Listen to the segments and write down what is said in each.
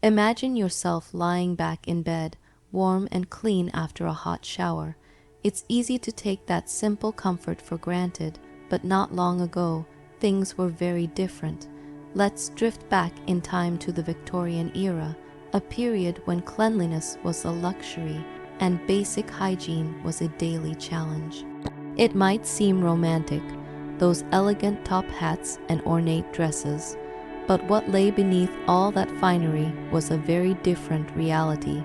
Imagine yourself lying back in bed, warm and clean after a hot shower. It's easy to take that simple comfort for granted, but not long ago, things were very different. Let's drift back in time to the Victorian era, a period when cleanliness was a luxury and basic hygiene was a daily challenge. It might seem romantic, those elegant top hats and ornate dresses, but what lay beneath all that finery was a very different reality.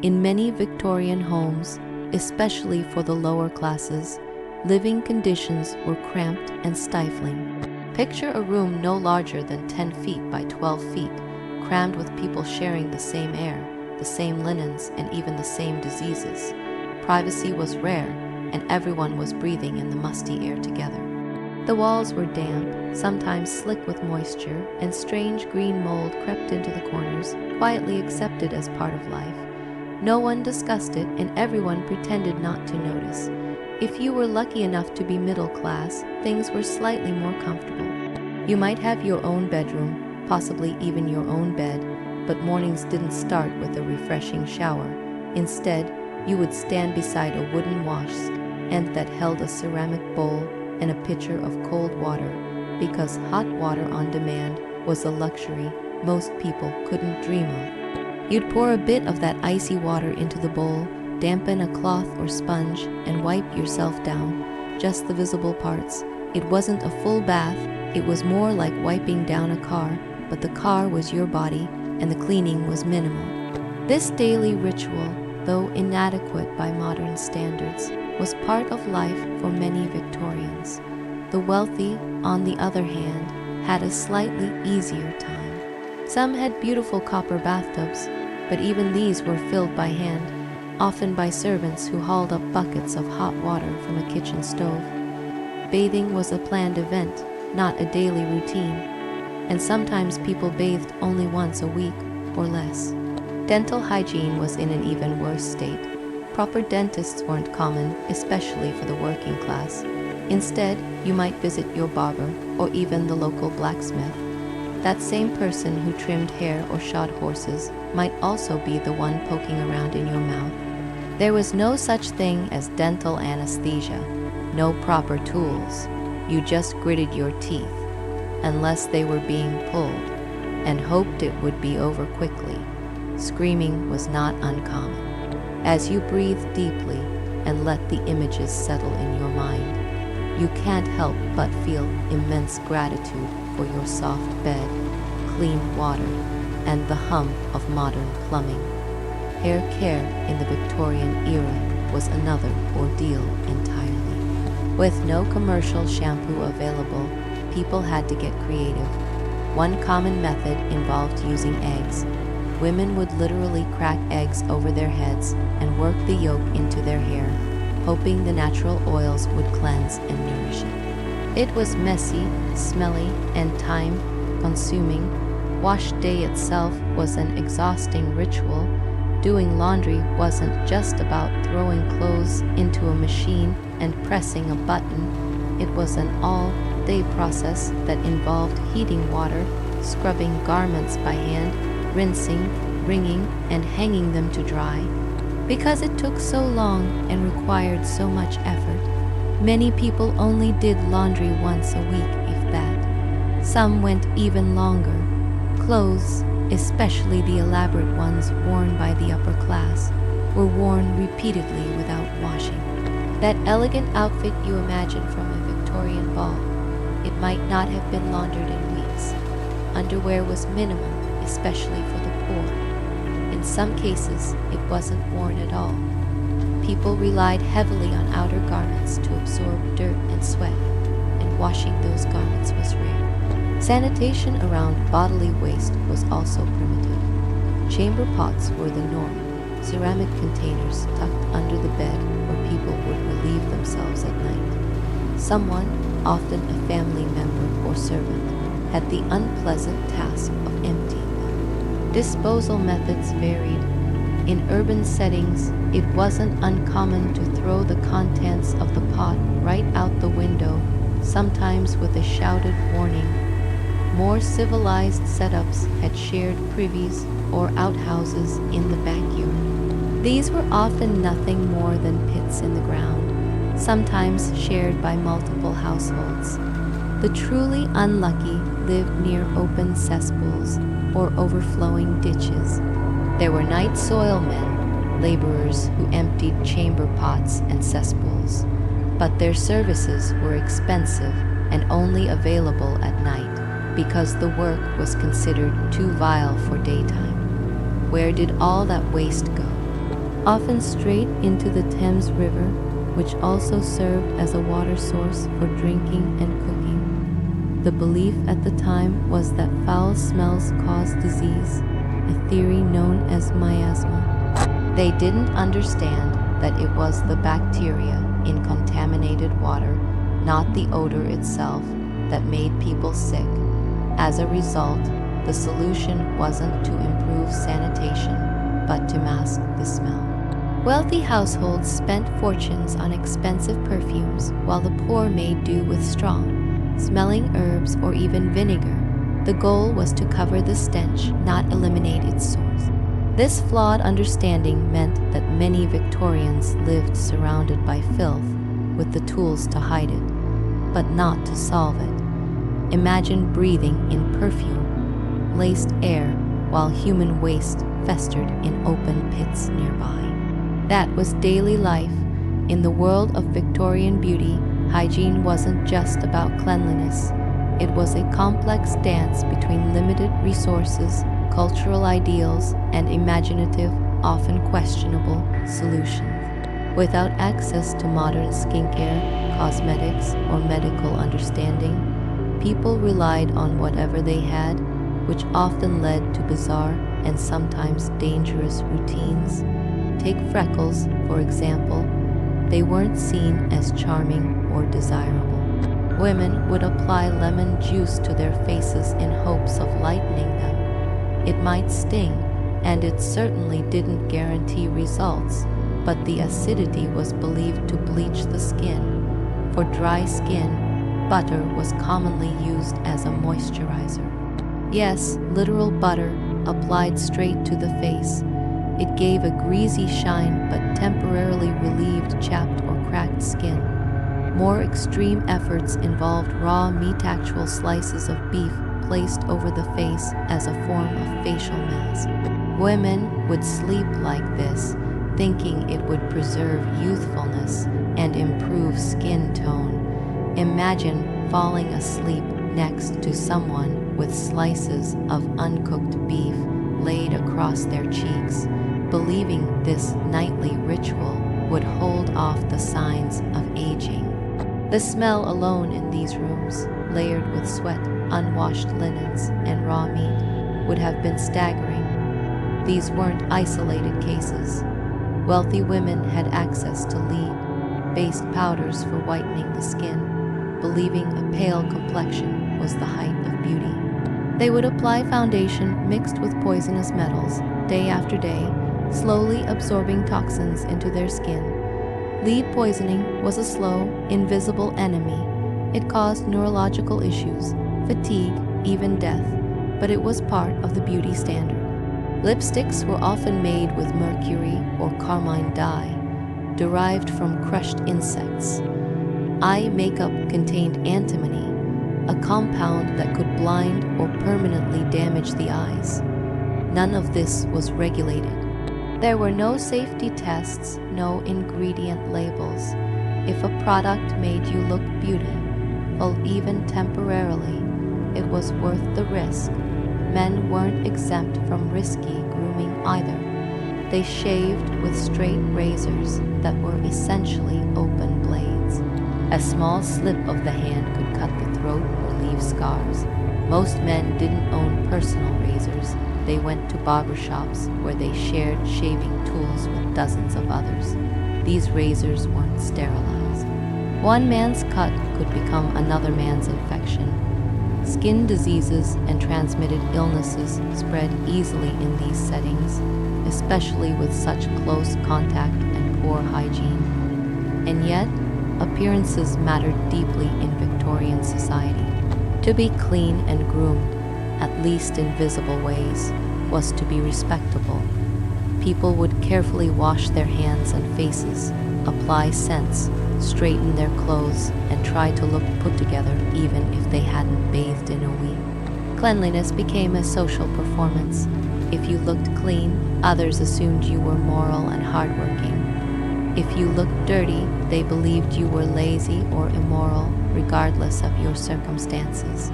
In many Victorian homes, especially for the lower classes, living conditions were cramped and stifling. Picture a room no larger than 10 feet by 12 feet, crammed with people sharing the same air, the same linens, and even the same diseases. Privacy was rare, and everyone was breathing in the musty air together. The walls were damp, sometimes slick with moisture, and strange green mold crept into the corners, quietly accepted as part of life. No one discussed it, and everyone pretended not to notice. If you were lucky enough to be middle class, things were slightly more comfortable. You might have your own bedroom, possibly even your own bed, but mornings didn't start with a refreshing shower. Instead, you would stand beside a wooden washstand that held a ceramic bowl and a pitcher of cold water, because hot water on demand was a luxury most people couldn't dream of. You'd pour a bit of that icy water into the bowl, dampen a cloth or sponge, and wipe yourself down, just the visible parts. It wasn't a full bath, it was more like wiping down a car, but the car was your body, and the cleaning was minimal. This daily ritual, though inadequate by modern standards, was part of life for many Victorians. The wealthy, on the other hand, had a slightly easier time. Some had beautiful copper bathtubs, but even these were filled by hand, often by servants who hauled up buckets of hot water from a kitchen stove. Bathing was a planned event, not a daily routine, and sometimes people bathed only once a week or less. Dental hygiene was in an even worse state. Proper dentists weren't common, especially for the working class. Instead, you might visit your barber or even the local blacksmith. That same person who trimmed hair or shod horses might also be the one poking around in your mouth. There was no such thing as dental anesthesia, no proper tools. You just gritted your teeth, unless they were being pulled, and hoped it would be over quickly. Screaming was not uncommon. As you breathe deeply and let the images settle in your mind, you can't help but feel immense gratitude for your soft bed, clean water, and the hum of modern plumbing. Hair care in the Victorian era was another ordeal entirely. With no commercial shampoo available, people had to get creative. One common method involved using eggs. Women would literally crack eggs over their heads and work the yolk into their hair, hoping the natural oils would cleanse and nourish it. It was messy, smelly, and time-consuming. Wash day itself was an exhausting ritual. Doing laundry wasn't just about throwing clothes into a machine and pressing a button. It was an all-day process that involved heating water, scrubbing garments by hand, rinsing, wringing, and hanging them to dry. Because it took so long and required so much effort, many people only did laundry once a week, if that. Some went even longer. Clothes, especially the elaborate ones worn by the upper class, were worn repeatedly without washing. That elegant outfit you imagine from a Victorian ball, it might not have been laundered in weeks. Underwear was minimal, especially for the poor. In some cases, it wasn't worn at all. People relied heavily on outer garments to absorb dirt and sweat, and washing those garments was rare. Sanitation around bodily waste was also primitive. Chamber pots were the norm, ceramic containers tucked under the bed where people would relieve themselves at night. Someone, often a family member or servant, had the unpleasant task of emptying. Disposal methods varied. In urban settings, it wasn't uncommon to throw the contents of the pot right out the window, sometimes with a shouted warning, More civilized setups had shared privies or outhouses in the backyard. These were often nothing more than pits in the ground, sometimes shared by multiple households. The truly unlucky lived near open cesspools or overflowing ditches. There were night soil men, laborers who emptied chamber pots and cesspools, but their services were expensive and only available at night because the work was considered too vile for daytime. Where did all that waste go? Often straight into the Thames River, which also served as a water source for drinking and cooking. The belief at the time was that foul smells caused disease, a theory known as miasma. They didn't understand that it was the bacteria in contaminated water, not the odor itself, that made people sick. As a result, the solution wasn't to improve sanitation, but to mask the smell. Wealthy households spent fortunes on expensive perfumes, while the poor made do with strong, smelling herbs or even vinegar. The goal was to cover the stench, not eliminate its source. This flawed understanding meant that many Victorians lived surrounded by filth, with the tools to hide it, but not to solve it. Imagine breathing in perfume-laced air while human waste festered in open pits nearby. That was daily life. In the world of Victorian beauty, hygiene wasn't just about cleanliness. It was a complex dance between limited resources, cultural ideals, and imaginative, often questionable, solutions. Without access to modern skincare, cosmetics, or medical understanding, people relied on whatever they had, which often led to bizarre and sometimes dangerous routines. Take freckles, for example. They weren't seen as charming or desirable. Women would apply lemon juice to their faces in hopes of lightening them. It might sting, and it certainly didn't guarantee results, but the acidity was believed to bleach the skin. For dry skin, butter was commonly used as a moisturizer. Yes, literal butter applied straight to the face. It gave a greasy shine but temporarily relieved chapped or cracked skin. More extreme efforts involved raw meat-actual slices of beef placed over the face as a form of facial mask. Women would sleep like this, thinking it would preserve youthfulness and improve skin tone. Imagine falling asleep next to someone with slices of uncooked beef laid across their cheeks, believing this nightly ritual would hold off the signs of aging. The smell alone in these rooms, layered with sweat, unwashed linens, and raw meat, would have been staggering. These weren't isolated cases. Wealthy women had access to lead-based powders for whitening the skin, believing a pale complexion was the height of beauty. They would apply foundation mixed with poisonous metals day after day, slowly absorbing toxins into their skin. Lead poisoning was a slow, invisible enemy. It caused neurological issues, fatigue, even death, but it was part of the beauty standard. Lipsticks were often made with mercury or carmine dye, derived from crushed insects. Eye makeup contained antimony, a compound that could blind or permanently damage the eyes. None of this was regulated. There were no safety tests, no ingredient labels. If a product made you look beautiful, even temporarily, it was worth the risk. Men weren't exempt from risky grooming either. They shaved with straight razors that were essentially open blades. A small slip of the hand could cut the throat or leave scars. Most men didn't own personal razors. They went to barbershops where they shared shaving tools with dozens of others. These razors weren't sterilized. One man's cut could become another man's infection. Skin diseases and transmitted illnesses spread easily in these settings, especially with such close contact and poor hygiene. And yet, appearances mattered deeply in Victorian society. To be clean and groomed, at least in visible ways, was to be respectable. People would carefully wash their hands and faces, apply scents, straighten their clothes, and try to look put together even if they hadn't bathed in a week. Cleanliness became a social performance. If you looked clean, others assumed you were moral and hardworking. If you looked dirty, they believed you were lazy or immoral, regardless of your circumstances.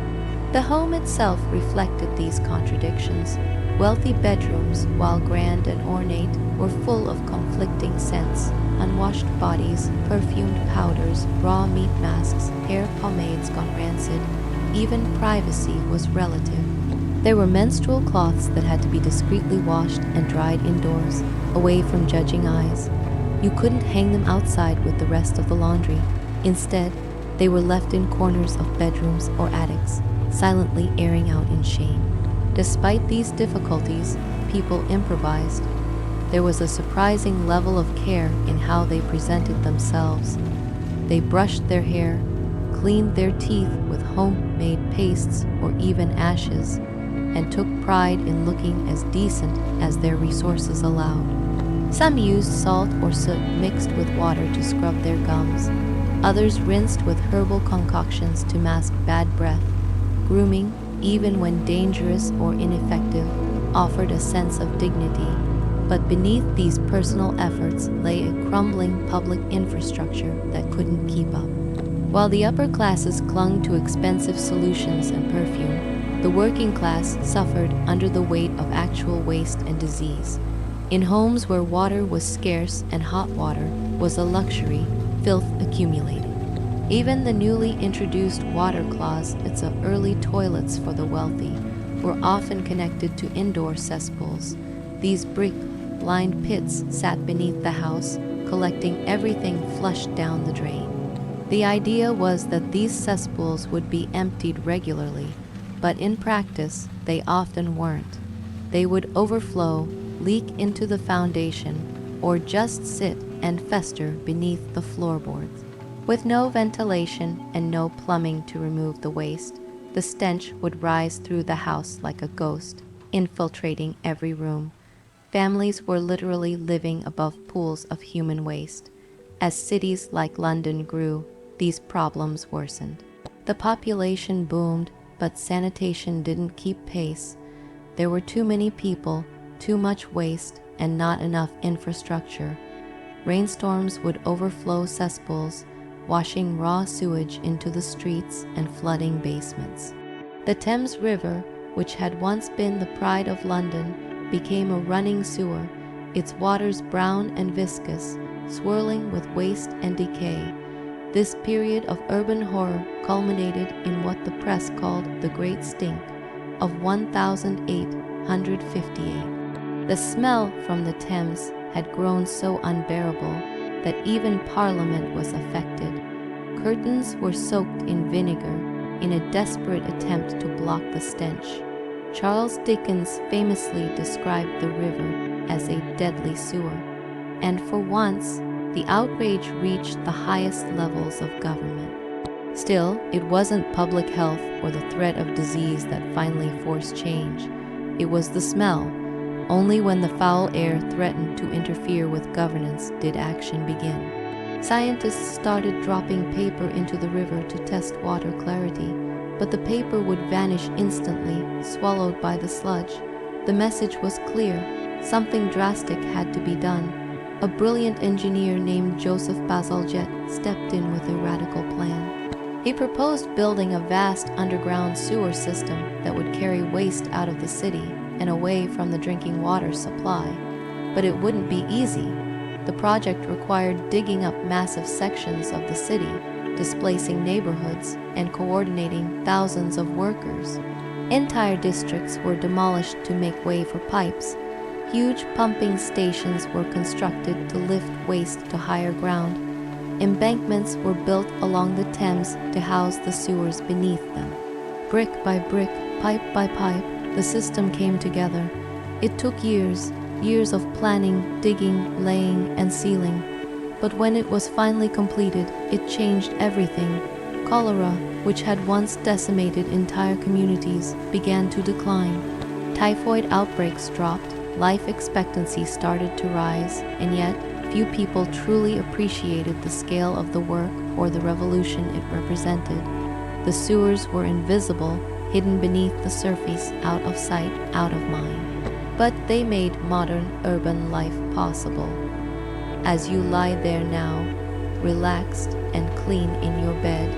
The home itself reflected these contradictions. Wealthy bedrooms, while grand and ornate, were full of conflicting scents: unwashed bodies, perfumed powders, raw meat masks, hair pomades gone rancid. Even privacy was relative. There were menstrual cloths that had to be discreetly washed and dried indoors, away from judging eyes. You couldn't hang them outside with the rest of the laundry. Instead, they were left in corners of bedrooms or attics, silently airing out in shame. Despite these difficulties, people improvised. There was a surprising level of care in how they presented themselves. They brushed their hair, cleaned their teeth with homemade pastes or even ashes, and took pride in looking as decent as their resources allowed. Some used salt or soot mixed with water to scrub their gums. Others rinsed with herbal concoctions to mask bad breath. Grooming, even when dangerous or ineffective, offered a sense of dignity. But beneath these personal efforts lay a crumbling public infrastructure that couldn't keep up. While the upper classes clung to expensive solutions and perfume, the working class suffered under the weight of actual waste and disease. In homes where water was scarce and hot water was a luxury, filth accumulated. Even the newly introduced water closets of early toilets for the wealthy were often connected to indoor cesspools. These brick-lined pits sat beneath the house, collecting everything flushed down the drain. The idea was that these cesspools would be emptied regularly, but in practice, they often weren't. They would overflow, leak into the foundation, or just sit and fester beneath the floorboards. With no ventilation and no plumbing to remove the waste, the stench would rise through the house like a ghost, infiltrating every room. Families were literally living above pools of human waste. As cities like London grew, these problems worsened. The population boomed, but sanitation didn't keep pace. There were too many people, too much waste, and not enough infrastructure. Rainstorms would overflow cesspools, washing raw sewage into the streets and flooding basements. The Thames River, which had once been the pride of London, became a running sewer, its waters brown and viscous, swirling with waste and decay. This period of urban horror culminated in what the press called the Great Stink of 1858. The smell from the Thames had grown so unbearable that even Parliament was affected. Curtains were soaked in vinegar in a desperate attempt to block the stench. Charles Dickens famously described the river as a deadly sewer, and for once, the outrage reached the highest levels of government. Still, it wasn't public health or the threat of disease that finally forced change. It was the smell. Only when the foul air threatened to interfere with governance did action begin. Scientists started dropping paper into the river to test water clarity, but the paper would vanish instantly, swallowed by the sludge. The message was clear: something drastic had to be done. A brilliant engineer named Joseph Bazalgette stepped in with a radical plan. He proposed building a vast underground sewer system that would carry waste out of the city and away from the drinking water supply. But it wouldn't be easy. The project required digging up massive sections of the city, displacing neighborhoods, and coordinating thousands of workers. Entire districts were demolished to make way for pipes. Huge pumping stations were constructed to lift waste to higher ground. Embankments were built along the Thames to house the sewers beneath them. Brick by brick, pipe by pipe, the system came together. It took years of planning, digging, laying, and sealing. But when it was finally completed, it changed everything. Cholera, which had once decimated entire communities, began to decline. Typhoid outbreaks dropped, life expectancy started to rise, and yet few people truly appreciated the scale of the work or the revolution it represented. The sewers were invisible, hidden beneath the surface, out of sight, out of mind. But they made modern urban life possible. As you lie there now, relaxed and clean in your bed,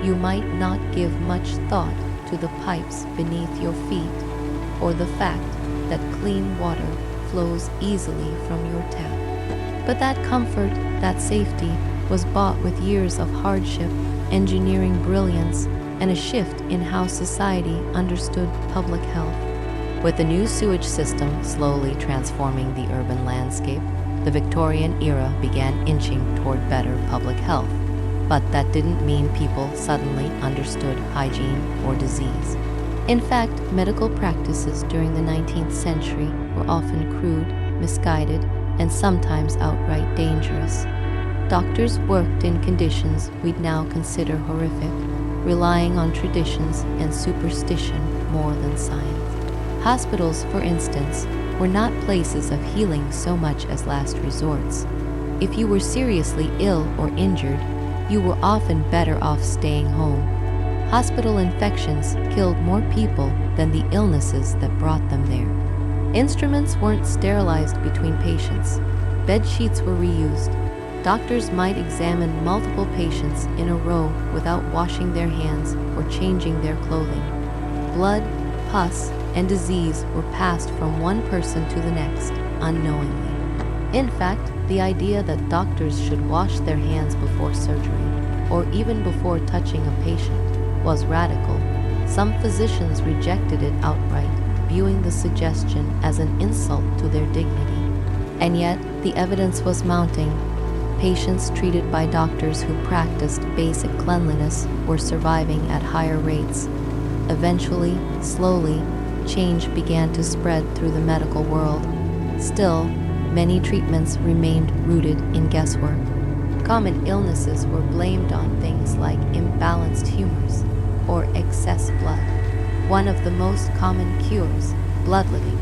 you might not give much thought to the pipes beneath your feet or the fact that clean water flows easily from your tap. But that comfort, that safety, was bought with years of hardship, engineering brilliance, and a shift in how society understood public health. With the new sewage system slowly transforming the urban landscape, the Victorian era began inching toward better public health. But that didn't mean people suddenly understood hygiene or disease. In fact, medical practices during the 19th century were often crude, misguided, and sometimes outright dangerous. Doctors worked in conditions we'd now consider horrific, relying on traditions and superstition more than science. Hospitals, for instance, were not places of healing so much as last resorts. If you were seriously ill or injured, you were often better off staying home. Hospital infections killed more people than the illnesses that brought them there. Instruments weren't sterilized between patients. Bed sheets were reused. Doctors might examine multiple patients in a row without washing their hands or changing their clothing. Blood, pus, and disease were passed from one person to the next, unknowingly. In fact, the idea that doctors should wash their hands before surgery, or even before touching a patient, was radical. Some physicians rejected it outright, viewing the suggestion as an insult to their dignity. And yet, the evidence was mounting. Patients treated by doctors who practiced basic cleanliness were surviving at higher rates. Eventually, slowly, change began to spread through the medical world. Still, many treatments remained rooted in guesswork. Common illnesses were blamed on things like imbalanced humors or excess blood. One of the most common cures, bloodletting.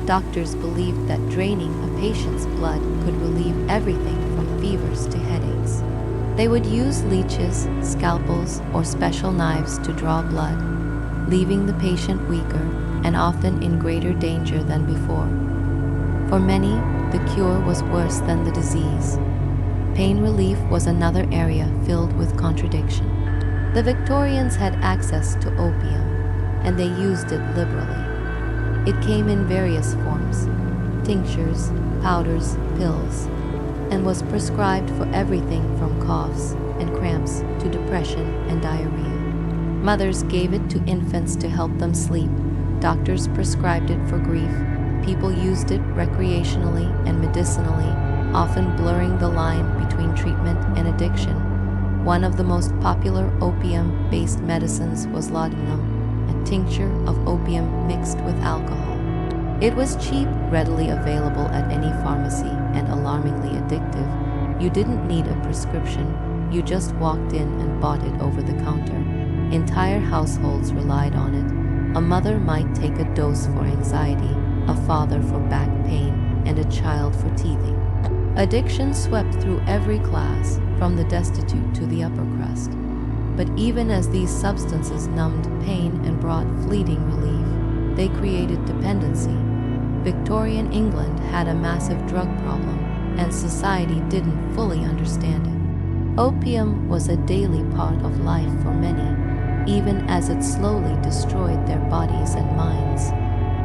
Doctors believed that draining a patient's blood could relieve everything from fevers to headaches. They would use leeches, scalpels, or special knives to draw blood, leaving the patient weaker and often in greater danger than before. For many, the cure was worse than the disease. Pain relief was another area filled with contradiction. The Victorians had access to opium, and they used it liberally. It came in various forms, tinctures, powders, pills, and was prescribed for everything from coughs and cramps to depression and diarrhea. Mothers gave it to infants to help them sleep. Doctors prescribed it for grief. People used it recreationally and medicinally, often blurring the line between treatment and addiction. One of the most popular opium-based medicines was laudanum, a tincture of opium mixed with alcohol. It was cheap, readily available at any pharmacy, and alarmingly addictive. You didn't need a prescription. You just walked in and bought it over the counter. Entire households relied on it. A mother might take a dose for anxiety, a father for back pain, and a child for teething. Addiction swept through every class, from the destitute to the upper crust. But even as these substances numbed pain and brought fleeting relief, they created dependency. Victorian England had a massive drug problem, and society didn't fully understand it. Opium was a daily part of life for many, even as it slowly destroyed their bodies and minds.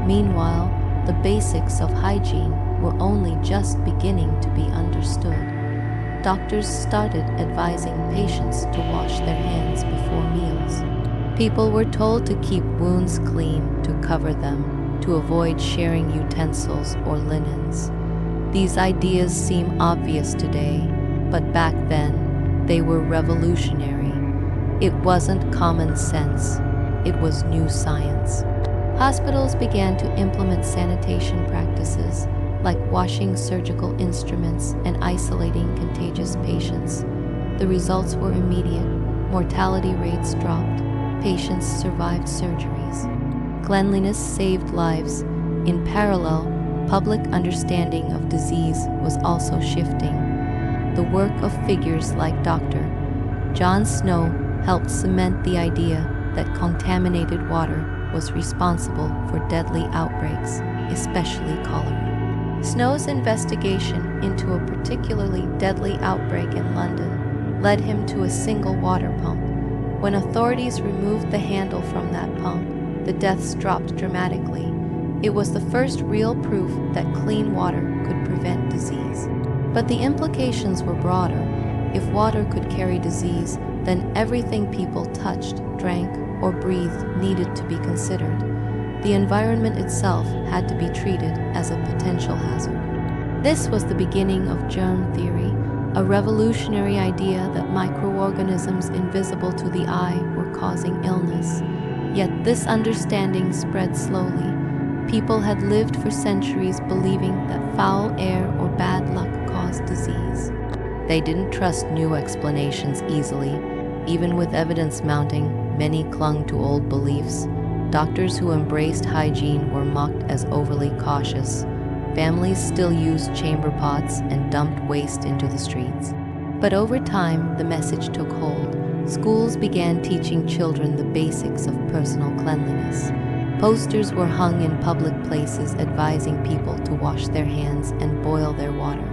Meanwhile, the basics of hygiene were only just beginning to be understood. Doctors started advising patients to wash their hands before meals. People were told to keep wounds clean, to cover them, to avoid sharing utensils or linens. These ideas seem obvious today, but back then, they were revolutionary. It wasn't common sense, it was new science. Hospitals began to implement sanitation practices, like washing surgical instruments and isolating contagious patients. The results were immediate. mortality rates dropped, patients survived surgeries. Cleanliness saved lives. In parallel, public understanding of disease was also shifting. The work of figures like Dr. John Snow helped cement the idea that contaminated water was responsible for deadly outbreaks, especially cholera. Snow's investigation into a particularly deadly outbreak in London led him to a single water pump. When authorities removed the handle from that pump, the deaths dropped dramatically. It was the first real proof that clean water could prevent disease. But the implications were broader. If water could carry disease, then everything people touched, drank, or breathed needed to be considered. The environment itself had to be treated as a potential hazard. This was the beginning of germ theory, a revolutionary idea that microorganisms invisible to the eye were causing illness. Yet this understanding spread slowly. People had lived for centuries believing that foul air or bad luck caused disease. They didn't trust new explanations easily. Even with evidence mounting, many clung to old beliefs. Doctors who embraced hygiene were mocked as overly cautious. Families still used chamber pots and dumped waste into the streets. But over time, the message took hold. Schools began teaching children the basics of personal cleanliness. Posters were hung in public places advising people to wash their hands and boil their water.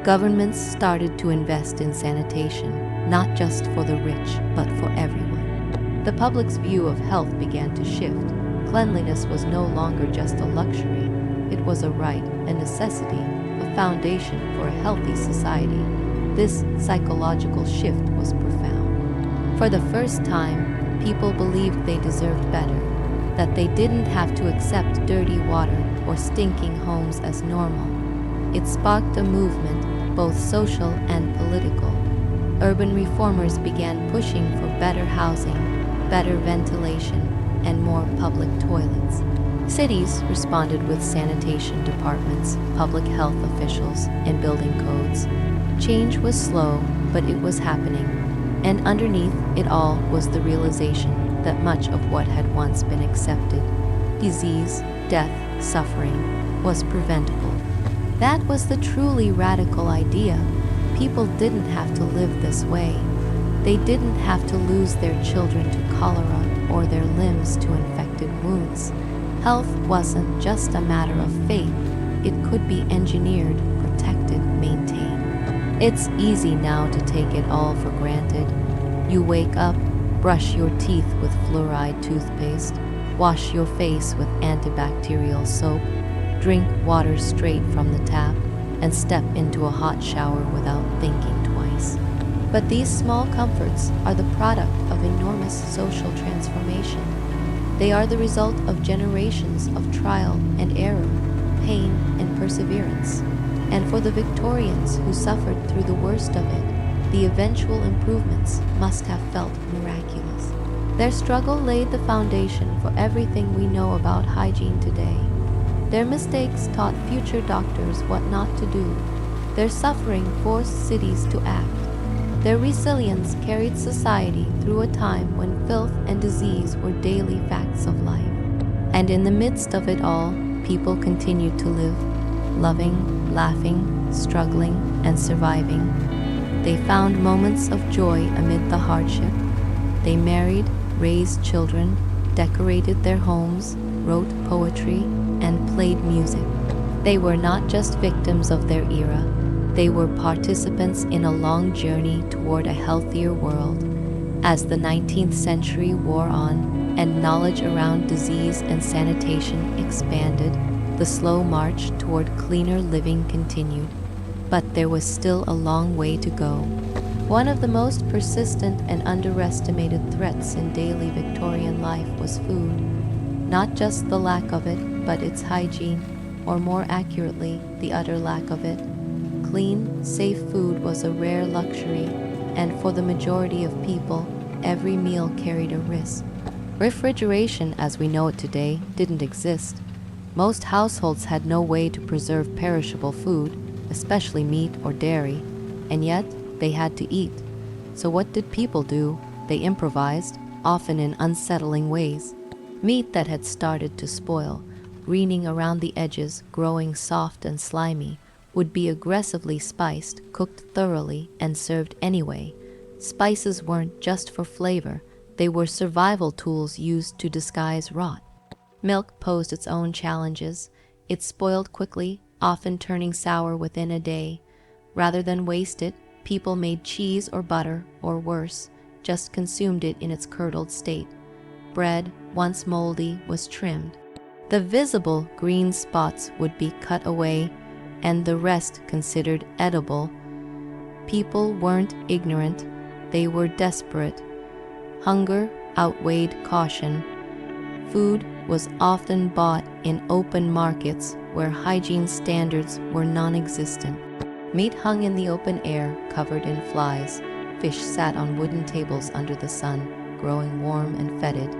Governments started to invest in sanitation, not just for the rich, but for everyone. The public's view of health began to shift. Cleanliness was no longer just a luxury. It was a right, a necessity, a foundation for a healthy society. This psychological shift was profound. For the first time, people believed they deserved better, that they didn't have to accept dirty water or stinking homes as normal. It sparked a movement, both social and political. Urban reformers began pushing for better housing, better ventilation, and more public toilets. Cities responded with sanitation departments, public health officials, and building codes. Change was slow, but it was happening. And underneath it all was the realization that much of what had once been accepted, disease, death, suffering, was preventable. That was the truly radical idea. People didn't have to live this way. They didn't have to lose their children to cholera or their limbs to infected wounds. Health wasn't just a matter of faith. It could be engineered, protected, maintained. It's easy now to take it all for granted. You wake up, brush your teeth with fluoride toothpaste, wash your face with antibacterial soap, drink water straight from the tap, and step into a hot shower without thinking twice. But these small comforts are the product of enormous social transformation. They are the result of generations of trial and error, pain and perseverance. And for the Victorians who suffered through the worst of it, the eventual improvements must have felt miraculous. Their struggle laid the foundation for everything we know about hygiene today. Their mistakes taught future doctors what not to do. Their suffering forced cities to act. Their resilience carried society through a time when filth and disease were daily facts of life. And in the midst of it all, people continued to live, loving, laughing, struggling, and surviving. They found moments of joy amid the hardship. They married, raised children, decorated their homes, wrote poetry, and played music. They were not just victims of their era. They were participants in a long journey toward a healthier world. As the 19th century wore on and knowledge around disease and sanitation expanded, the slow march toward cleaner living continued. But there was still a long way to go. One of the most persistent and underestimated threats in daily Victorian life was food. Not just the lack of it, but its hygiene, or more accurately, the utter lack of it. Clean, safe food was a rare luxury, and for the majority of people, every meal carried a risk. Refrigeration, as we know it today, didn't exist. Most households had no way to preserve perishable food, especially meat or dairy, and yet they had to eat. So what did people do? they improvised, often in unsettling ways. Meat that had started to spoil, greening around the edges, growing soft and slimy, would be aggressively spiced, cooked thoroughly, and served anyway. Spices weren't just for flavor, they were survival tools used to disguise rot. Milk posed its own challenges. It spoiled quickly, often turning sour within a day. Rather than waste it, people made cheese or butter, or worse, just consumed it in its curdled state. Bread, once moldy, was trimmed. The visible green spots would be cut away, and the rest considered edible. People weren't ignorant, they were desperate. Hunger outweighed caution. Food was often bought in open markets where hygiene standards were non-existent. Meat hung in the open air, covered in flies. Fish sat on wooden tables under the sun, growing warm and fetid.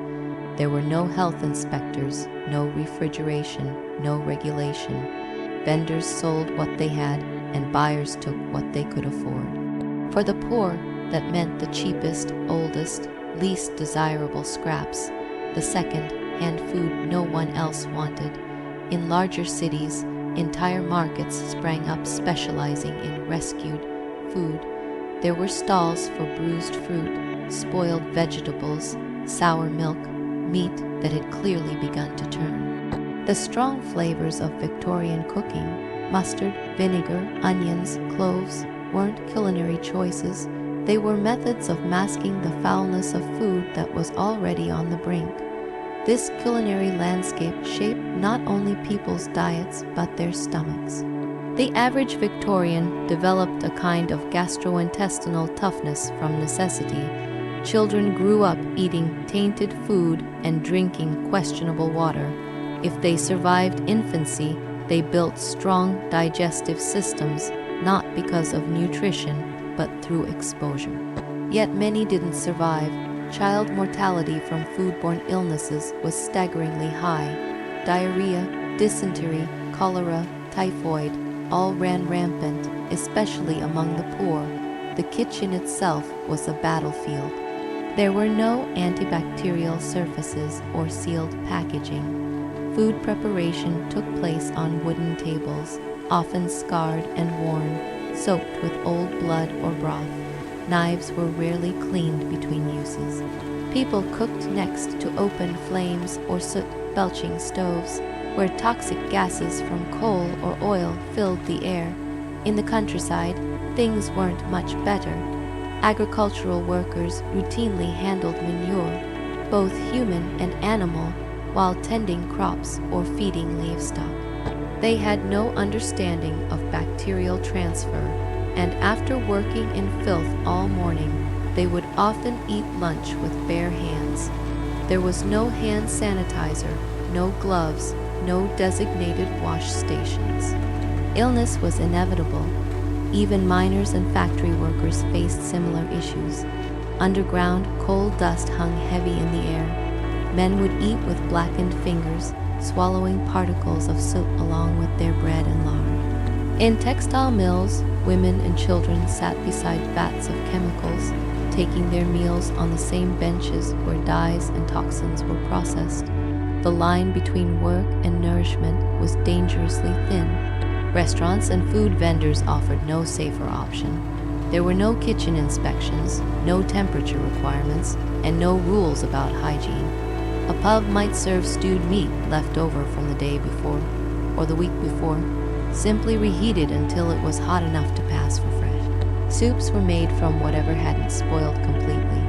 There were no health inspectors, no refrigeration, no regulation. Vendors sold what they had, and buyers took what they could afford. For the poor, that meant the cheapest, oldest, least desirable scraps, the second-hand food no one else wanted. In larger cities, entire markets sprang up specializing in rescued food. There were stalls for bruised fruit, spoiled vegetables, sour milk, meat that had clearly begun to turn. The strong flavors of Victorian cooking, mustard, vinegar, onions, cloves, weren't culinary choices. They were methods of masking the foulness of food that was already on the brink. This culinary landscape shaped not only people's diets but their stomachs. The average Victorian developed a kind of gastrointestinal toughness from necessity. Children grew up eating tainted food and drinking questionable water. If they survived infancy, they built strong digestive systems, not because of nutrition, but through exposure. Yet many didn't survive. Child mortality from foodborne illnesses was staggeringly high. Diarrhea, dysentery, cholera, typhoid all ran rampant, especially among the poor. The kitchen itself was a battlefield. There were no antibacterial surfaces or sealed packaging. Food preparation took place on wooden tables, often scarred and worn, soaked with old blood or broth. Knives were rarely cleaned between uses. People cooked next to open flames or soot-belching stoves, where toxic gases from coal or oil filled the air. In the countryside, things weren't much better. Agricultural workers routinely handled manure, both human and animal, while tending crops or feeding livestock. They had no understanding of bacterial transfer, and after working in filth all morning, they would often eat lunch with bare hands. There was no hand sanitizer, no gloves, no designated wash stations. Illness was inevitable. Even miners and factory workers faced similar issues. Underground, coal dust hung heavy in the air. Men would eat with blackened fingers, swallowing particles of soot along with their bread and lard. In textile mills, women and children sat beside vats of chemicals, taking their meals on the same benches where dyes and toxins were processed. The line between work and nourishment was dangerously thin. Restaurants and food vendors offered no safer option. There were no kitchen inspections, no temperature requirements, and no rules about hygiene. A pub might serve stewed meat left over from the day before, or the week before, simply reheated until it was hot enough to pass for fresh. Soups were made from whatever hadn't spoiled completely.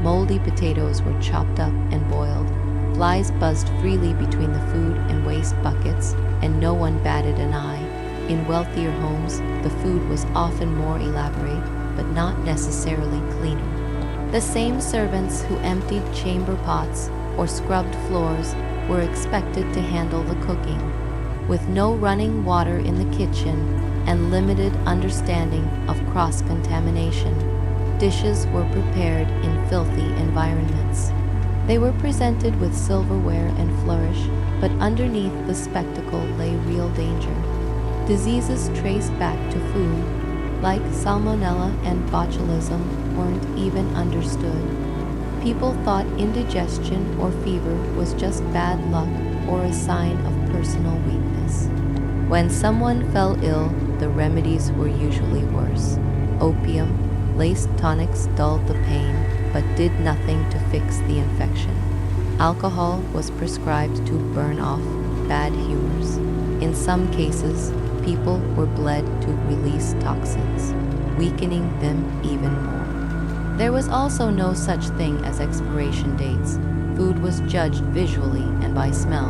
Moldy potatoes were chopped up and boiled. Flies buzzed freely between the food and waste buckets, and no one batted an eye. In wealthier homes, the food was often more elaborate, but not necessarily cleaner. The same servants who emptied chamber pots or scrubbed floors were expected to handle the cooking. With no running water in the kitchen and limited understanding of cross-contamination, dishes were prepared in filthy environments. They were presented with silverware and flourish, but underneath the spectacle lay real danger. Diseases traced back to food, like salmonella and botulism, weren't even understood. People thought indigestion or fever was just bad luck or a sign of personal weakness. When someone fell ill, the remedies were usually worse. Opium, laced tonics dulled the pain, but did nothing to fix the infection. Alcohol was prescribed to burn off bad humors. In some cases, people were bled to release toxins, weakening them even more. There was also no such thing as expiration dates. Food was judged visually and by smell.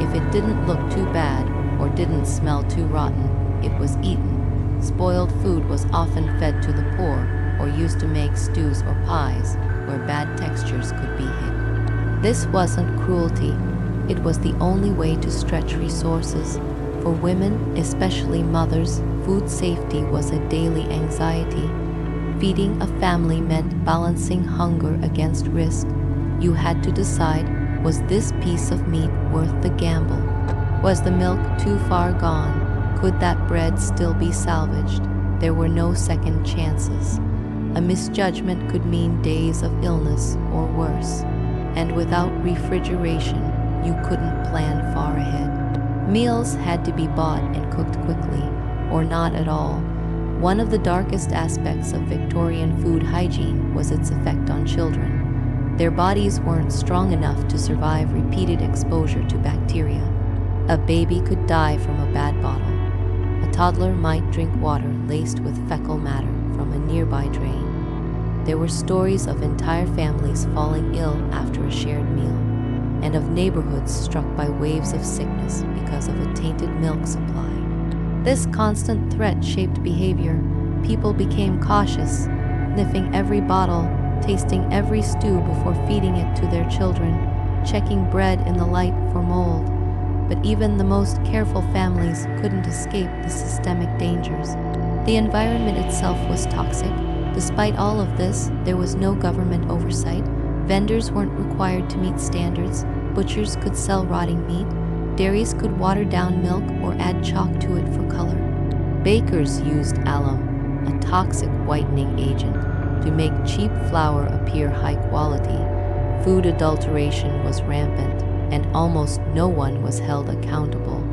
If it didn't look too bad or didn't smell too rotten, it was eaten. Spoiled food was often fed to the poor or used to make stews or pies where bad textures could be hid. This wasn't cruelty. It was the only way to stretch resources. For women, especially mothers, food safety was a daily anxiety. Feeding a family meant balancing hunger against risk. You had to decide, was this piece of meat worth the gamble? Was the milk too far gone? Could that bread still be salvaged? There were no second chances. A misjudgment could mean days of illness or worse. And without refrigeration, you couldn't plan far ahead. Meals had to be bought and cooked quickly, or not at all. One of the darkest aspects of Victorian food hygiene was its effect on children. Their bodies weren't strong enough to survive repeated exposure to bacteria. A baby could die from a bad bottle. A toddler might drink water laced with fecal matter from a nearby drain. There were stories of entire families falling ill after a shared meal, and of neighborhoods struck by waves of sickness because of a tainted milk supply. This constant threat shaped behavior. People became cautious, sniffing every bottle, tasting every stew before feeding it to their children, checking bread in the light for mold. But even the most careful families couldn't escape the systemic dangers. The environment itself was toxic. Despite all of this, there was no government oversight. Vendors weren't required to meet standards. Butchers could sell rotting meat. Dairies could water down milk or add chalk to it for color. Bakers used alum, a toxic whitening agent, to make cheap flour appear high quality. Food adulteration was rampant, and almost no one was held accountable.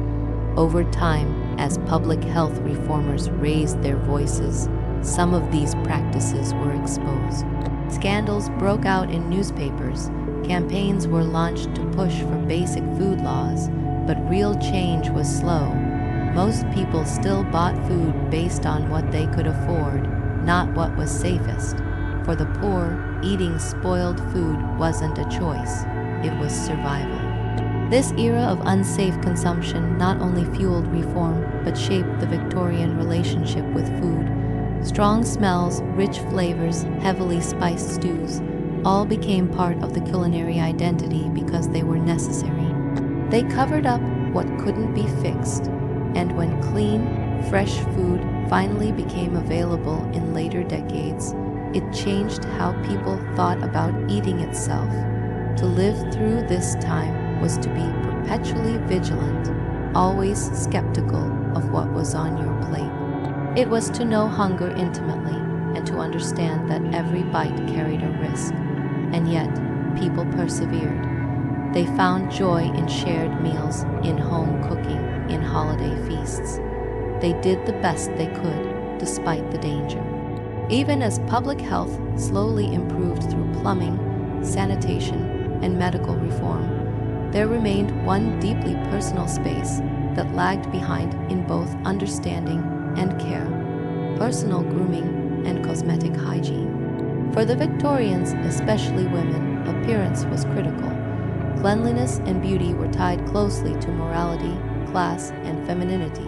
Over time, as public health reformers raised their voices, some of these practices were exposed. Scandals broke out in newspapers. Campaigns were launched to push for basic food laws, but real change was slow. Most people still bought food based on what they could afford, not what was safest. For the poor, eating spoiled food wasn't a choice, it was survival. This era of unsafe consumption not only fueled reform, but shaped the Victorian relationship with food. Strong smells, rich flavors, heavily spiced stews, all became part of the culinary identity because they were necessary. They covered up what couldn't be fixed, and when clean, fresh food finally became available in later decades, it changed how people thought about eating itself. To live through this time was to be perpetually vigilant, always skeptical of what was on your plate. It was to know hunger intimately and to understand that every bite carried a risk. And yet, people persevered. They found joy in shared meals, in home cooking, in holiday feasts. They did the best they could, despite the danger. Even as public health slowly improved through plumbing, sanitation, and medical reform, there remained one deeply personal space that lagged behind in both understanding and care: personal grooming and cosmetic hygiene. For the Victorians, especially women, appearance was critical. Cleanliness and beauty were tied closely to morality, class, and femininity.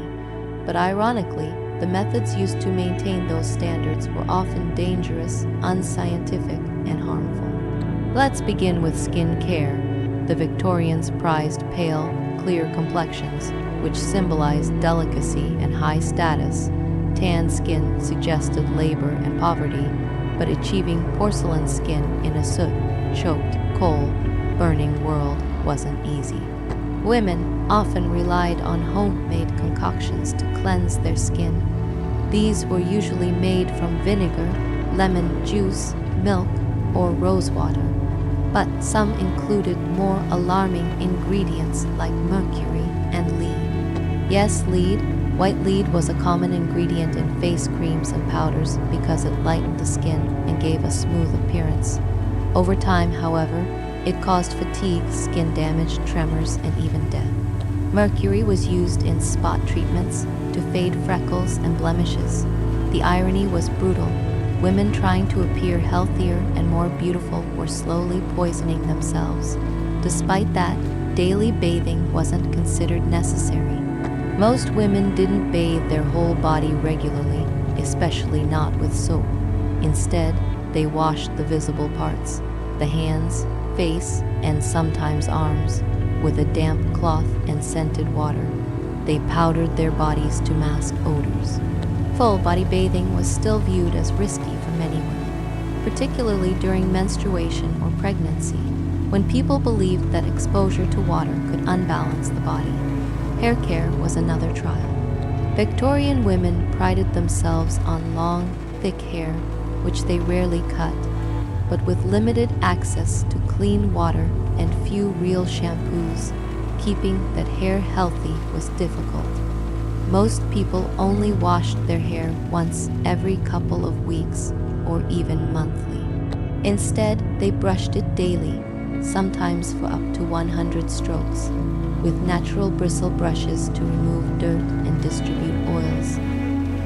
But ironically, the methods used to maintain those standards were often dangerous, unscientific, and harmful. Let's begin with skin care. The Victorians prized pale, clear complexions, which symbolized delicacy and high status. Tan skin suggested labor and poverty, but achieving porcelain skin in a soot-choked, coal-burning world wasn't easy. Women often relied on homemade concoctions to cleanse their skin. These were usually made from vinegar, lemon juice, milk, or rose water. but some included more alarming ingredients like mercury and lead. Yes, lead. White lead was a common ingredient in face creams and powders because it lightened the skin and gave a smooth appearance. Over time, however, it caused fatigue, skin damage, tremors, and even death. Mercury was used in spot treatments to fade freckles and blemishes. The irony was brutal. Women trying to appear healthier and more beautiful were slowly poisoning themselves. Despite that, daily bathing wasn't considered necessary. Most women didn't bathe their whole body regularly, especially not with soap. Instead, they washed the visible parts, the hands, face, and sometimes arms, with a damp cloth and scented water. They powdered their bodies to mask odors. Full body bathing was still viewed as risky for many women, particularly during menstruation or pregnancy, when people believed that exposure to water could unbalance the body. Hair care was another trial. Victorian women prided themselves on long, thick hair, which they rarely cut, but with limited access to clean water and few real shampoos, keeping that hair healthy was difficult. Most people only washed their hair once every couple of weeks or even monthly. Instead, they brushed it daily, sometimes for up to 100 strokes, with natural bristle brushes to remove dirt and distribute oils.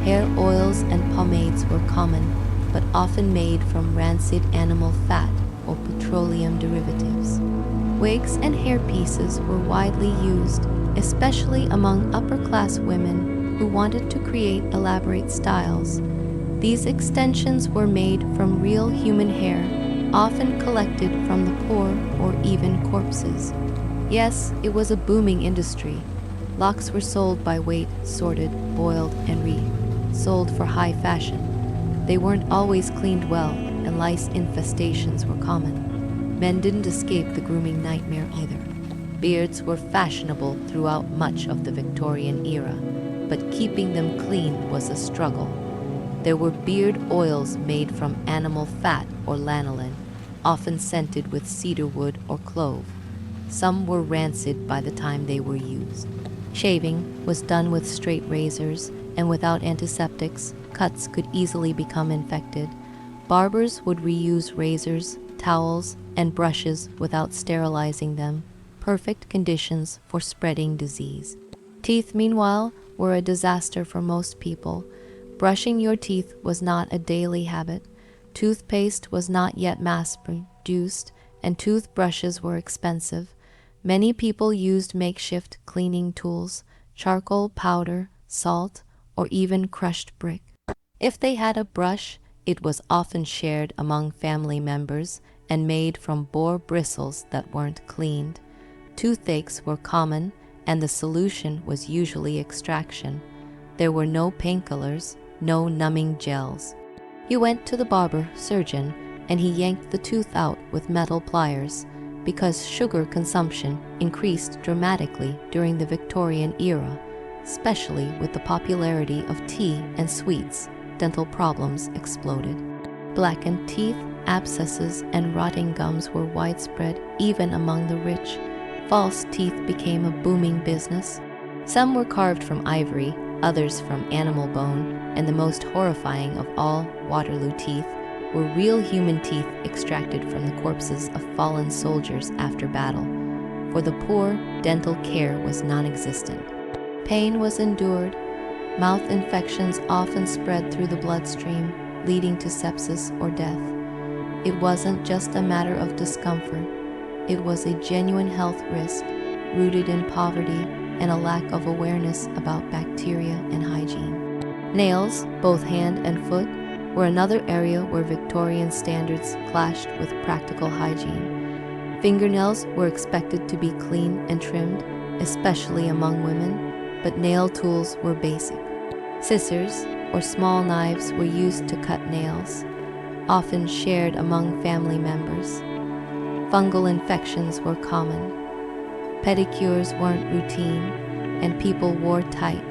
Hair oils and pomades were common, but often made from rancid animal fat or petroleum derivatives. Wigs and hairpieces were widely used, especially among upper-class women who wanted to create elaborate styles. These extensions were made from real human hair, often collected from the poor or even corpses. Yes, it was a booming industry. Locks were sold by weight, sorted, boiled, and sold for high fashion. They weren't always cleaned well, and lice infestations were common. Men didn't escape the grooming nightmare either. Beards were fashionable throughout much of the Victorian era, but keeping them clean was a struggle. There were beard oils made from animal fat or lanolin, often scented with cedarwood or clove. Some were rancid by the time they were used. Shaving was done with straight razors, and without antiseptics, cuts could easily become infected. Barbers would reuse razors, towels, and brushes without sterilizing them, perfect conditions for spreading disease. Teeth, meanwhile, were a disaster for most people. Brushing your teeth was not a daily habit. Toothpaste was not yet mass-produced, and toothbrushes were expensive. Many people used makeshift cleaning tools, charcoal powder, salt, or even crushed brick. If they had a brush, it was often shared among family members and made from boar bristles that weren't cleaned. Toothaches were common, and the solution was usually extraction. There were no painkillers, no numbing gels. You went to the barber surgeon, and he yanked the tooth out with metal pliers. Because sugar consumption increased dramatically during the Victorian era, especially with the popularity of tea and sweets, dental problems exploded. Blackened teeth, abscesses, and rotting gums were widespread even among the rich. False teeth became a booming business. Some were carved from ivory, others from animal bone, and the most horrifying of all, Waterloo teeth, were real human teeth extracted from the corpses of fallen soldiers after battle. For the poor, dental care was non-existent. Pain was endured. Mouth infections often spread through the bloodstream, leading to sepsis or death. It wasn't just a matter of discomfort. It was a genuine health risk, rooted in poverty and a lack of awareness about bacteria and hygiene. Nails, both hand and foot, were another area where Victorian standards clashed with practical hygiene. Fingernails were expected to be clean and trimmed, especially among women, but nail tools were basic. Scissors, or small knives, were used to cut nails, often shared among family members. Fungal infections were common. Pedicures weren't routine, and people wore tight,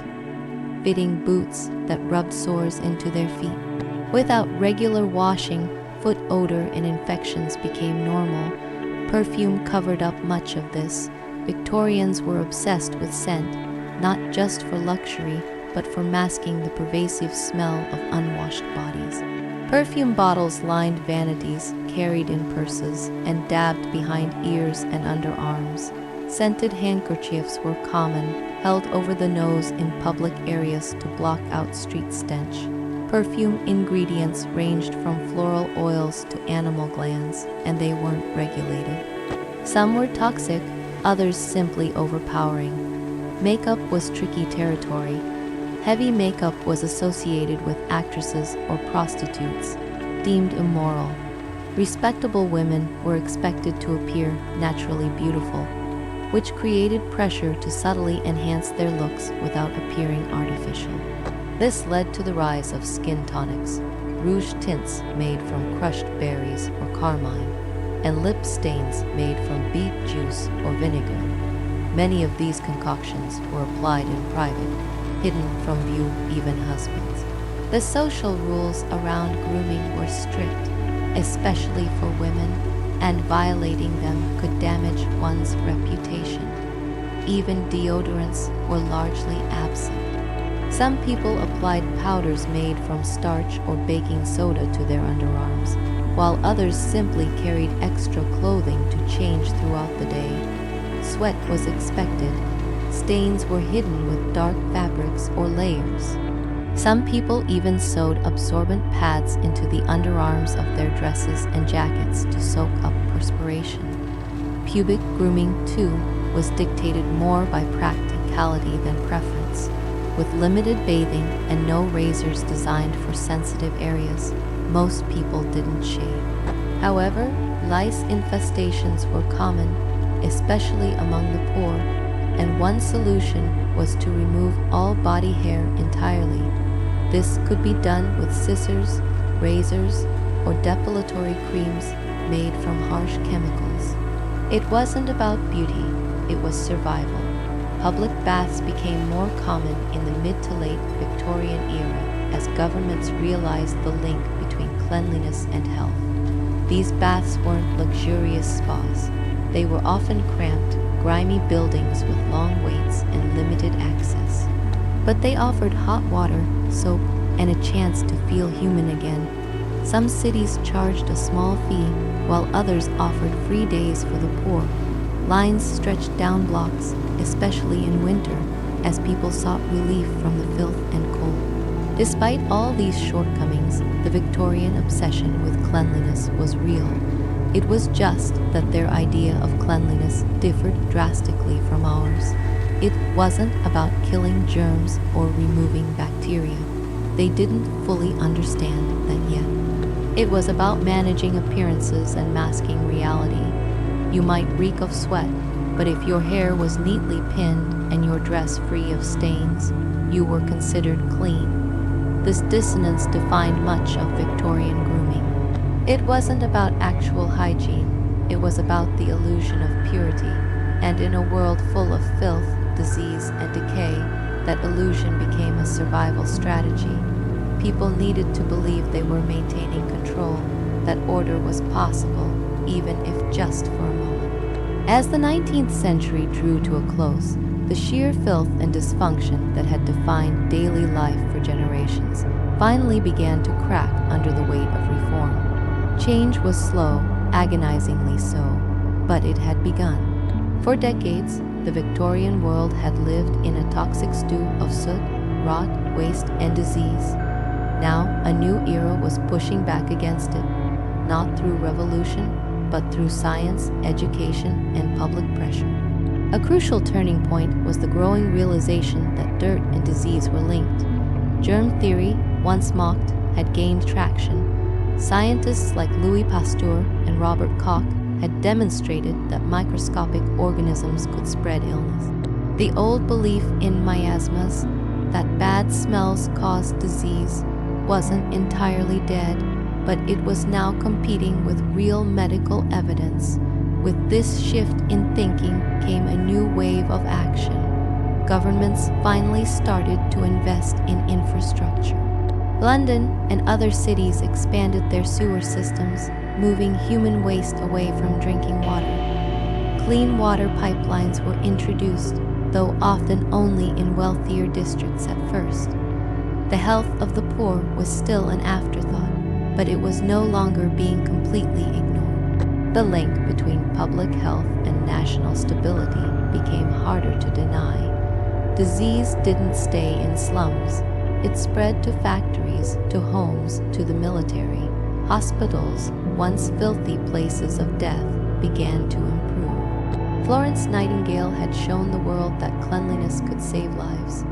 fitting boots that rubbed sores into their feet. Without regular washing, foot odor and infections became normal. Perfume covered up much of this. Victorians were obsessed with scent, not just for luxury, but for masking the pervasive smell of unwashed bodies. Perfume bottles lined vanities, carried in purses, and dabbed behind ears and underarms. Scented handkerchiefs were common, held over the nose in public areas to block out street stench. Perfume ingredients ranged from floral oils to animal glands, and they weren't regulated. Some were toxic, others simply overpowering. Makeup was tricky territory. Heavy makeup was associated with actresses or prostitutes, deemed immoral. Respectable women were expected to appear naturally beautiful, which created pressure to subtly enhance their looks without appearing artificial. This led to the rise of skin tonics, rouge tints made from crushed berries or carmine, and lip stains made from beet juice or vinegar. Many of these concoctions were applied in private, hidden from view even husbands. The social rules around grooming were strict, especially for women, and violating them could damage one's reputation. Even deodorants were largely absent. Some people applied powders made from starch or baking soda to their underarms, while others simply carried extra clothing to change throughout the day. Sweat was expected. Stains were hidden with dark fabrics or layers. Some people even sewed absorbent pads into the underarms of their dresses and jackets to soak up perspiration. Pubic grooming, too, was dictated more by practicality than preference. With limited bathing and no razors designed for sensitive areas, most people didn't shave. However, lice infestations were common, especially among the poor, and one solution was to remove all body hair entirely. This could be done with scissors, razors, or depilatory creams made from harsh chemicals. It wasn't about beauty, it was survival. Public baths became more common in the mid to late Victorian era as governments realized the link between cleanliness and health. These baths weren't luxurious spas. They were often cramped, grimy buildings with long waits and limited access. But they offered hot water, soap, and a chance to feel human again. Some cities charged a small fee, while others offered free days for the poor. Lines stretched down blocks, especially in winter, as people sought relief from the filth and cold. Despite all these shortcomings, the Victorian obsession with cleanliness was real. It was just that their idea of cleanliness differed drastically from ours. It wasn't about killing germs or removing bacteria. They didn't fully understand that yet. It was about managing appearances and masking reality. You might reek of sweat, but if your hair was neatly pinned and your dress free of stains, you were considered clean. This dissonance defined much of Victorian grooming. It wasn't about actual hygiene, it was about the illusion of purity, and in a world full of filth, disease, and decay, that illusion became a survival strategy. People needed to believe they were maintaining control, that order was possible, even if just for a moment. As the 19th century drew to a close, the sheer filth and dysfunction that had defined daily life for generations finally began to crack under the weight of reform. Change was slow, agonizingly so, but it had begun. For decades, the Victorian world had lived in a toxic stew of soot, rot, waste, and disease. Now, a new era was pushing back against it, not through revolution, but through science, education, and public pressure. A crucial turning point was the growing realization that dirt and disease were linked. Germ theory, once mocked, had gained traction. Scientists like Louis Pasteur and Robert Koch had demonstrated that microscopic organisms could spread illness. The old belief in miasmas, that bad smells caused disease, wasn't entirely dead, but it was now competing with real medical evidence. With this shift in thinking came a new wave of action. Governments finally started to invest in infrastructure. London and other cities expanded their sewer systems, moving human waste away from drinking water. Clean water pipelines were introduced, though often only in wealthier districts at first. The health of the poor was still an afterthought, but it was no longer being completely ignored. The link between public health and national stability became harder to deny. Disease didn't stay in slums. It spread to factories, to homes, to the military. Hospitals, once filthy places of death, began to improve. Florence Nightingale had shown the world that cleanliness could save lives.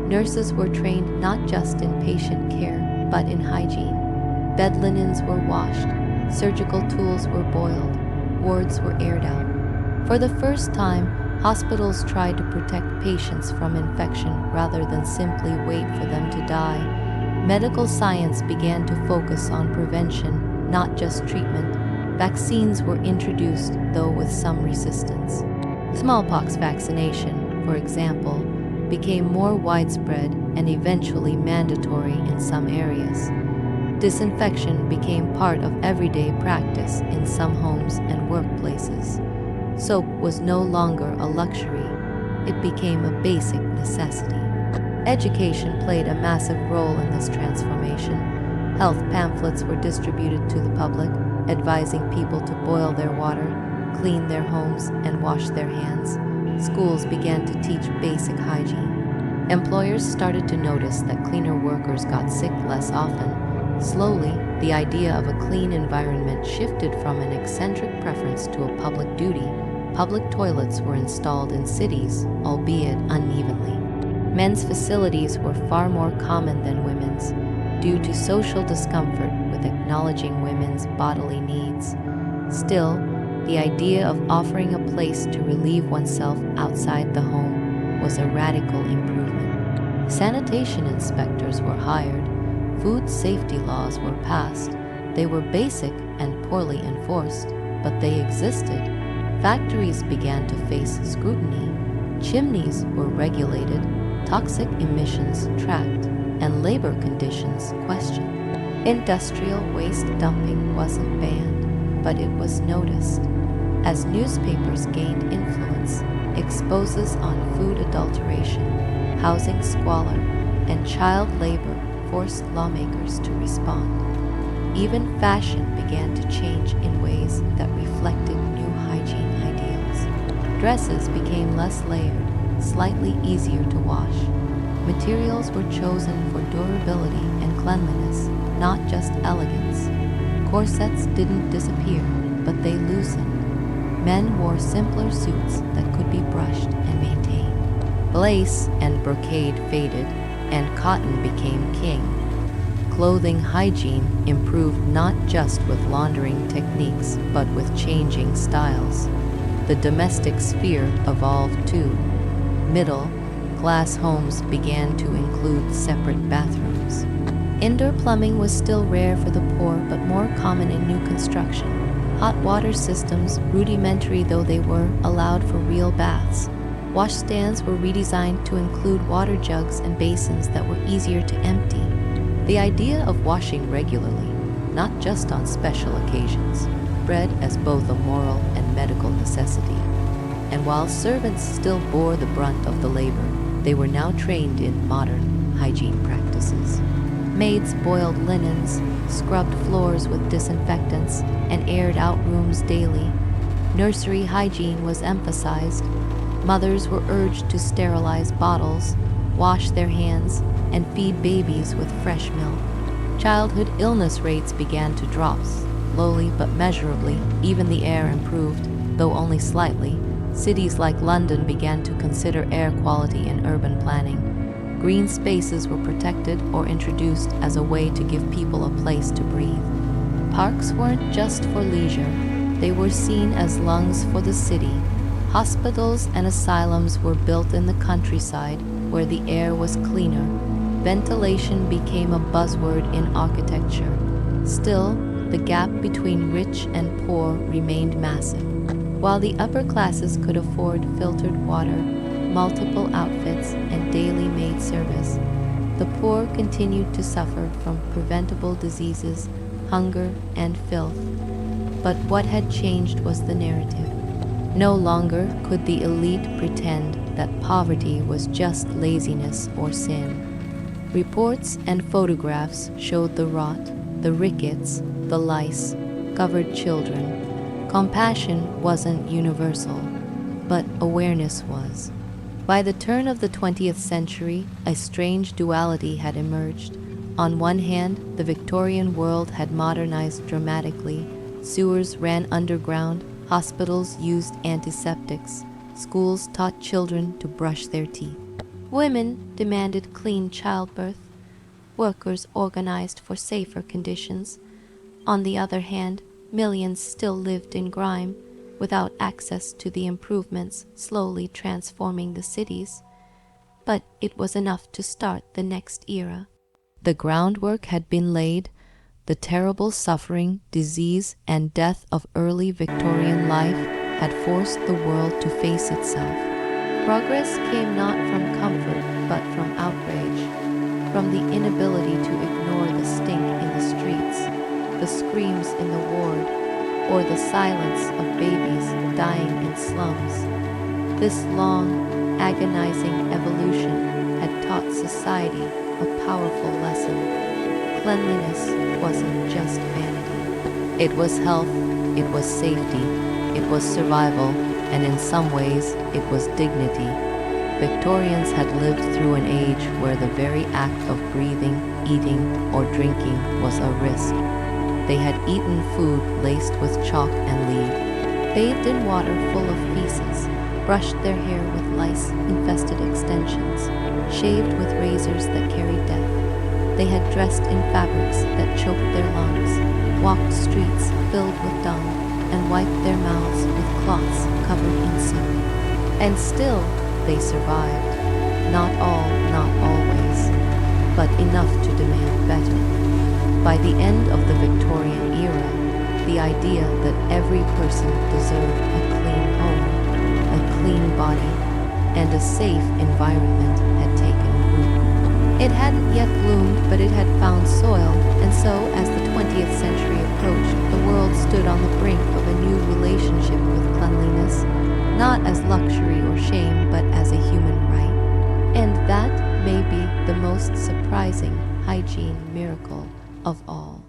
Nurses were trained not just in patient care, but in hygiene. Bed linens were washed, surgical tools were boiled, wards were aired out. For the first time, hospitals tried to protect patients from infection rather than simply wait for them to die. Medical science began to focus on prevention, not just treatment. Vaccines were introduced, though with some resistance. Smallpox vaccination, for example, became more widespread and eventually mandatory in some areas. Disinfection became part of everyday practice in some homes and workplaces. Soap was no longer a luxury. It became a basic necessity. Education played a massive role in this transformation. Health pamphlets were distributed to the public, advising people to boil their water, clean their homes, and wash their hands. Schools began to teach basic hygiene. Employers started to notice that cleaner workers got sick less often. Slowly, the idea of a clean environment shifted from an eccentric preference to a public duty. Public toilets were installed in cities, albeit unevenly. Men's facilities were far more common than women's, due to social discomfort with acknowledging women's bodily needs. Still, the idea of offering a place to relieve oneself outside the home was a radical improvement. Sanitation inspectors were hired. Food safety laws were passed. They were basic and poorly enforced, but they existed. Factories began to face scrutiny. Chimneys were regulated, toxic emissions tracked, and labor conditions questioned. Industrial waste dumping wasn't banned, but it was noticed. As newspapers gained influence, exposes on food adulteration, housing squalor, and child labor forced lawmakers to respond. Even fashion began to change in ways that reflected new hygiene ideals. Dresses became less layered, slightly easier to wash. Materials were chosen for durability and cleanliness, not just elegance. Corsets didn't disappear, but they loosened. Men wore simpler suits that could be brushed and maintained. Lace and brocade faded, and cotton became king. Clothing hygiene improved not just with laundering techniques, but with changing styles. The domestic sphere evolved too. Middle-class homes began to include separate bathrooms. Indoor plumbing was still rare for the poor, but more common in new construction. Hot water systems, rudimentary though they were, allowed for real baths. Washstands were redesigned to include water jugs and basins that were easier to empty. The idea of washing regularly, not just on special occasions, bred as both a moral and medical necessity. And while servants still bore the brunt of the labor, they were now trained in modern hygiene practices. Maids boiled linens, scrubbed floors with disinfectants, and aired out rooms daily. Nursery hygiene was emphasized. Mothers were urged to sterilize bottles, wash their hands, and feed babies with fresh milk. Childhood illness rates began to drop, slowly but measurably. Even the air improved, though only slightly. Cities like London began to consider air quality in urban planning. Green spaces were protected or introduced as a way to give people a place to breathe. Parks weren't just for leisure. They were seen as lungs for the city. Hospitals and asylums were built in the countryside where the air was cleaner. Ventilation became a buzzword in architecture. Still, the gap between rich and poor remained massive. While the upper classes could afford filtered water, multiple outfits, and daily maid service, the poor continued to suffer from preventable diseases, hunger, and filth. But what had changed was the narrative. No longer could the elite pretend that poverty was just laziness or sin. Reports and photographs showed the rot, the rickets, the lice, covered children. Compassion wasn't universal, but awareness was. By the turn of the 20th century, a strange duality had emerged. On one hand, the Victorian world had modernized dramatically. Sewers ran underground, hospitals used antiseptics, schools taught children to brush their teeth. Women demanded clean childbirth. Workers organized for safer conditions. On the other hand, millions still lived in grime, without access to the improvements slowly transforming the cities. But it was enough to start the next era. The groundwork had been laid. The terrible suffering, disease, and death of early Victorian life had forced the world to face itself. Progress came not from comfort, but from outrage, from the inability to ignore the stink in the streets, the screams in the ward, or the silence of babies dying in slums. This long, agonizing evolution had taught society a powerful lesson. Cleanliness wasn't just vanity. It was health, it was safety, it was survival, and in some ways, it was dignity. Victorians had lived through an age where the very act of breathing, eating, or drinking was a risk. They had eaten food laced with chalk and lead, bathed in water full of feces, brushed their hair with lice-infested extensions, shaved with razors that carried death. They had dressed in fabrics that choked their lungs, walked streets filled with dung, and wiped their mouths with cloths covered in soot. And still, they survived. Not all, not always, but enough to demand better. By the end of the Victorian era, the idea that every person deserved a clean home, a clean body, and a safe environment had taken root. It hadn't yet bloomed, but it had found soil, and so as the 20th century approached, the world stood on the brink of a new relationship with cleanliness, not as luxury or shame, but as a human right. And that may be the most surprising hygiene miracle of all.